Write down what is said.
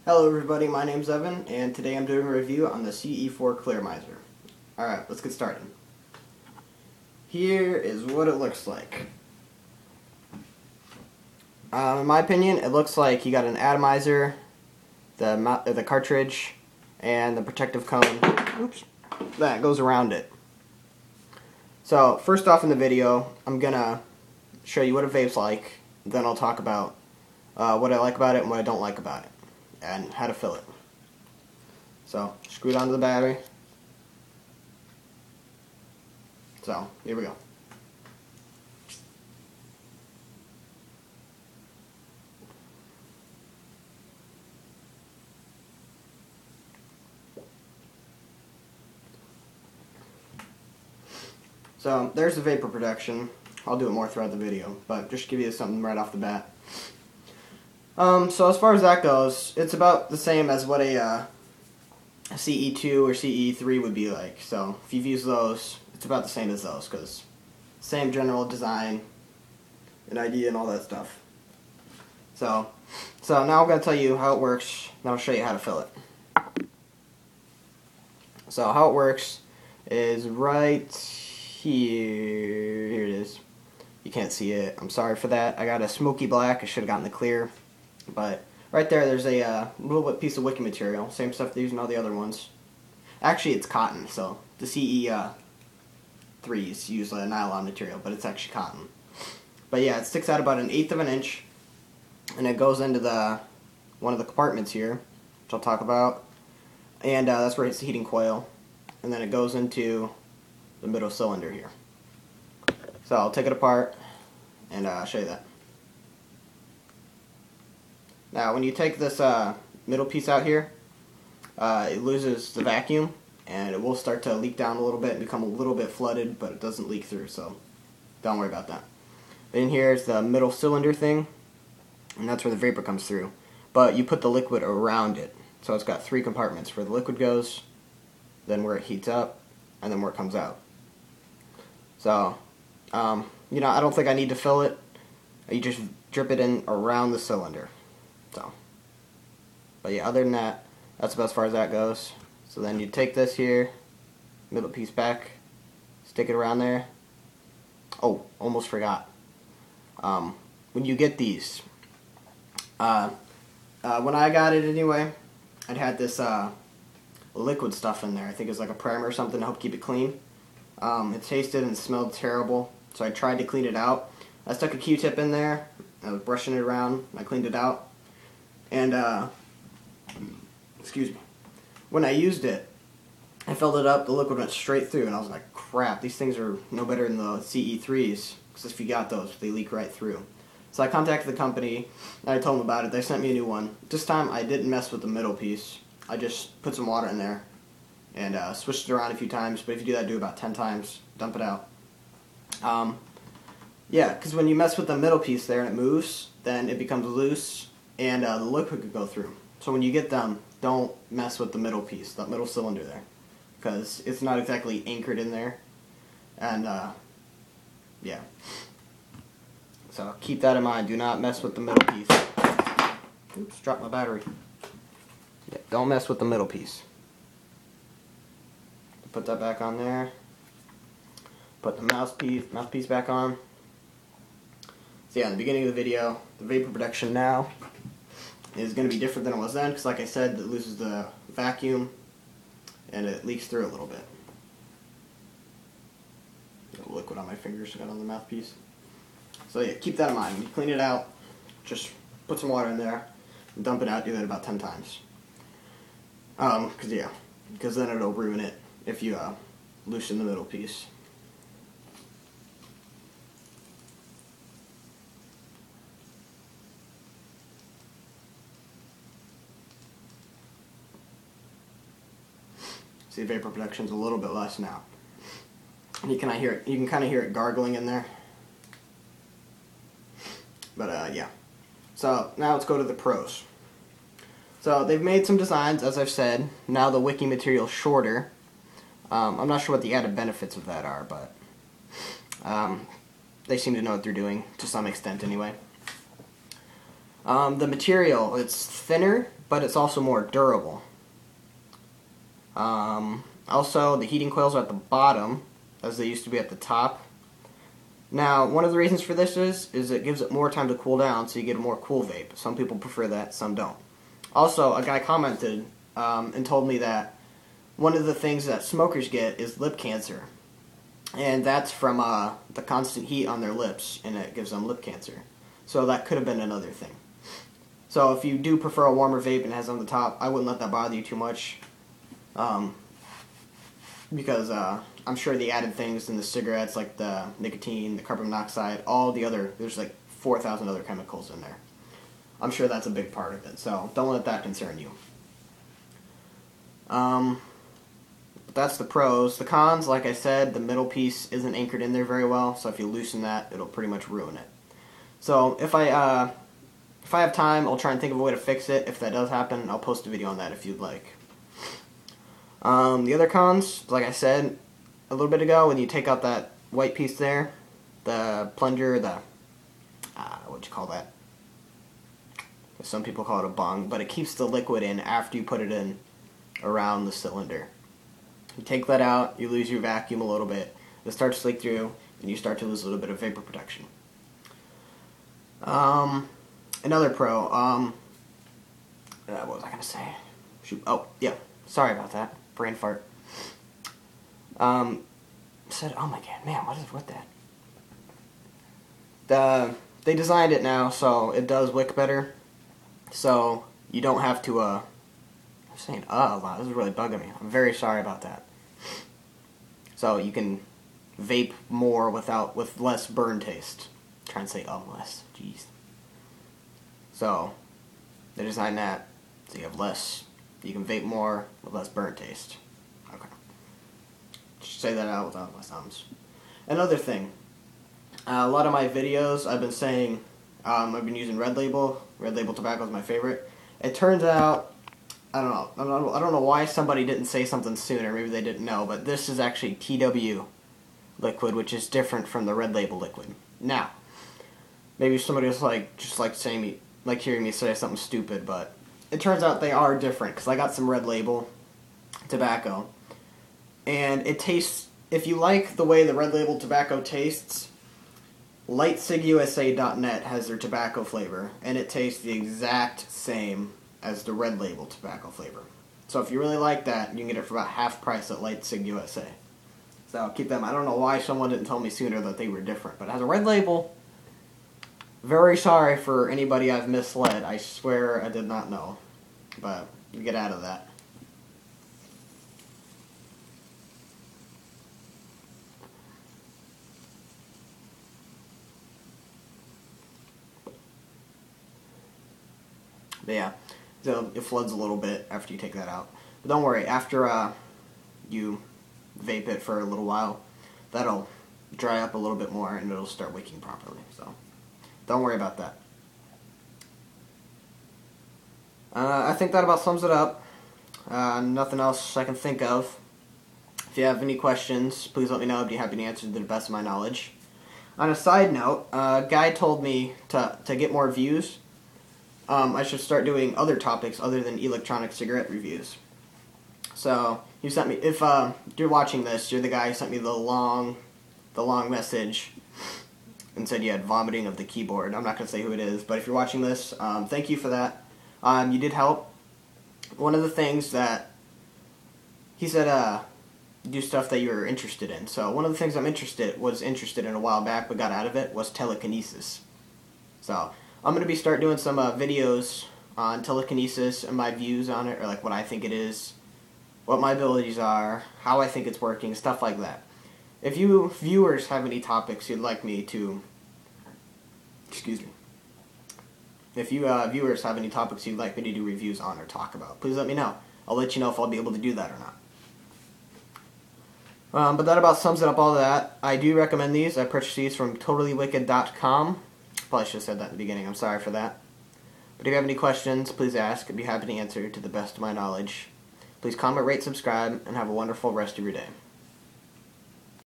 Hello everybody, my name's Evan, and today I'm doing a review on the Ce4 Clearomizer. Alright, let's get started. Here is what it looks like. In my opinion, it looks like you got an atomizer, the cartridge, and the protective cone that goes around it. So, first off in the video, I'm gonna show you what a vape's like, then I'll talk about what I like about it and what I don't like about it, and how to fill it. So, screw it onto the battery. So, here we go. So, there's the vapor protection. I'll do it more throughout the video, but just to give you something right off the bat. So as far as that goes, it's about the same as what a Ce2 or Ce3 would be like. So if you've used those, it's about the same as those, because same general design and idea and all that stuff. So now I'm going to tell you how it works, then I'll show you how to fill it. So how it works is right here. Here it is. You can't see it. I'm sorry for that. I got a smoky black. I should have gotten the clear. But right there's a little bit piece of wicking material. Same stuff they use in all the other ones. Actually, it's cotton. So the Ce3s use a nylon material, but it's actually cotton. But yeah, it sticks out about 1/8 of an inch, and it goes into one of the compartments here, which I'll talk about. And that's where it's the heating coil, and then it goes into the middle cylinder here. So I'll take it apart and show you that. Now when you take this middle piece out here, it loses the vacuum and it will start to leak down a little bit and become a little bit flooded, but it doesn't leak through, so don't worry about that. In here is the middle cylinder thing, and that's where the vapor comes through. But you put the liquid around it, so it's got 3 compartments: where the liquid goes, then where it heats up, and then where it comes out. So you know, I don't think I need to fill it. You just drip it in around the cylinder. So, but yeah, other than that, that's about as far as that goes. So then you take this here, middle piece back, stick it around there. Oh, almost forgot. When you get these, when I got it anyway, it had this liquid stuff in there. I think it was like a primer or something to help keep it clean. It tasted and smelled terrible, so I tried to clean it out. I stuck a Q-tip in there, I was brushing it around, I cleaned it out, and excuse me, when I used it, I filled it up, the liquid went straight through, and I was like, crap, these things are no better than the Ce3s, because if you got those, they leak right through. So I contacted the company, and I told them about it. They sent me a new one. This time I didn't mess with the middle piece. I just put some water in there and switched it around a few times, but if you do that, do it about 10 times, dump it out. Yeah, because when you mess with the middle piece there and it moves, then it becomes loose and the liquid could go through. So when you get them, don't mess with the middle piece, that middle cylinder there, because it's not exactly anchored in there, and yeah. So keep that in mind, do not mess with the middle piece. Oops, dropped my battery. Yeah, don't mess with the middle piece. Put that back on there. Put the mouthpiece back on. So yeah, in the beginning of the video, the vapor protection now is going to be different than it was then, because like I said, it loses the vacuum and it leaks through a little bit. Got liquid on my fingers, got on the mouthpiece. So yeah, keep that in mind. When you clean it out, just put some water in there and dump it out. Do that about 10 times. Because then it'll ruin it if you loosen the middle piece. See, vapor protection's a little bit less now. And you can kind of hear it gargling in there. But yeah. So now let's go to the pros. So they've made some designs, as I've said. Now the wicking material's shorter. I'm not sure what the added benefits of that are, but they seem to know what they're doing, to some extent anyway. The material, it's thinner but it's also more durable. Also, the heating coils are at the bottom, as they used to be at the top. Now, one of the reasons for this is it gives it more time to cool down, so you get a more cool vape. Some people prefer that, some don't. Also, a guy commented and told me that one of the things that smokers get is lip cancer. And that's from the constant heat on their lips, and it gives them lip cancer. So that could have been another thing. So if you do prefer a warmer vape and it has on the top, I wouldn't let that bother you too much. Because I'm sure the added things in the cigarettes, like the nicotine, the carbon monoxide, all the other, there's like 4,000 other chemicals in there. I'm sure that's a big part of it, so don't let that concern you. But that's the pros. The cons, like I said, the middle piece isn't anchored in there very well, so if you loosen that, it'll pretty much ruin it. So if I have time, I'll try and think of a way to fix it. If that does happen, I'll post a video on that if you'd like. The other cons, like I said a little bit ago, when you take out that white piece there, the plunger, what'd you call that? Some people call it a bung, but it keeps the liquid in after you put it in around the cylinder. You take that out, you lose your vacuum a little bit, it starts to leak through, and you start to lose a little bit of vapor protection. Another pro, what was I going to say? Shoot. Oh, yeah, sorry about that. Brain fart. Said, oh my god, man, what is with that? They designed it now so it does wick better, so you don't have to, I'm saying a lot, this is really bugging me. I'm very sorry about that. So you can vape more with less burn taste. I'm trying to say less, jeez. So, they designed that so you have less. You can vape more with less burn taste. Okay. Just say that out without my thumbs. Another thing. A lot of my videos, I've been saying, I've been using Red Label. Red Label tobacco is my favorite. It turns out, I don't know why somebody didn't say something sooner. Maybe they didn't know, but this is actually TW liquid, which is different from the Red Label liquid. Now, maybe somebody was like hearing me say something stupid, but it turns out they are different, because I got some Red Label tobacco, and it tastes, if you like the way the Red Label tobacco tastes, lightcigusa.net has their tobacco flavor, and it tastes the exact same as the Red Label tobacco flavor. So if you really like that, you can get it for about half price at lightcigusa. So keep them. I don't know why someone didn't tell me sooner that they were different, but it has a Red Label. Very sorry for anybody I've misled. I swear I did not know. But you get out of that. But yeah, so it floods a little bit after you take that out. But don't worry, after you vape it for a little while, that'll dry up a little bit more and it'll start wicking properly. So don't worry about that. I think that about sums it up. Nothing else I can think of. If you have any questions, please let me know. I'd be happy to answer to the best of my knowledge. On a side note, a guy told me to get more views, I should start doing other topics other than electronic cigarette reviews. So he sent me, if you're watching this, you're the guy who sent me the long message and said you had vomiting of the keyboard. I'm not going to say who it is, but if you're watching this, thank you for that. You did help. One of the things that he said, do stuff that you're interested in. So one of the things was interested in a while back but got out of it was telekinesis. So I'm going to start doing some videos on telekinesis and my views on it, or like what I think it is, what my abilities are, how I think it's working, stuff like that. If you viewers have any topics you'd like me to, if you viewers have any topics you'd like me to do reviews on or talk about, please let me know. I'll let you know if I'll be able to do that or not. But that about sums it up all that. I do recommend these. I purchased these from totallywicked.com. Probably should have said that in the beginning. I'm sorry for that. But if you have any questions, please ask. I'd be happy to answer to the best of my knowledge. Please comment, rate, subscribe, and have a wonderful rest of your day.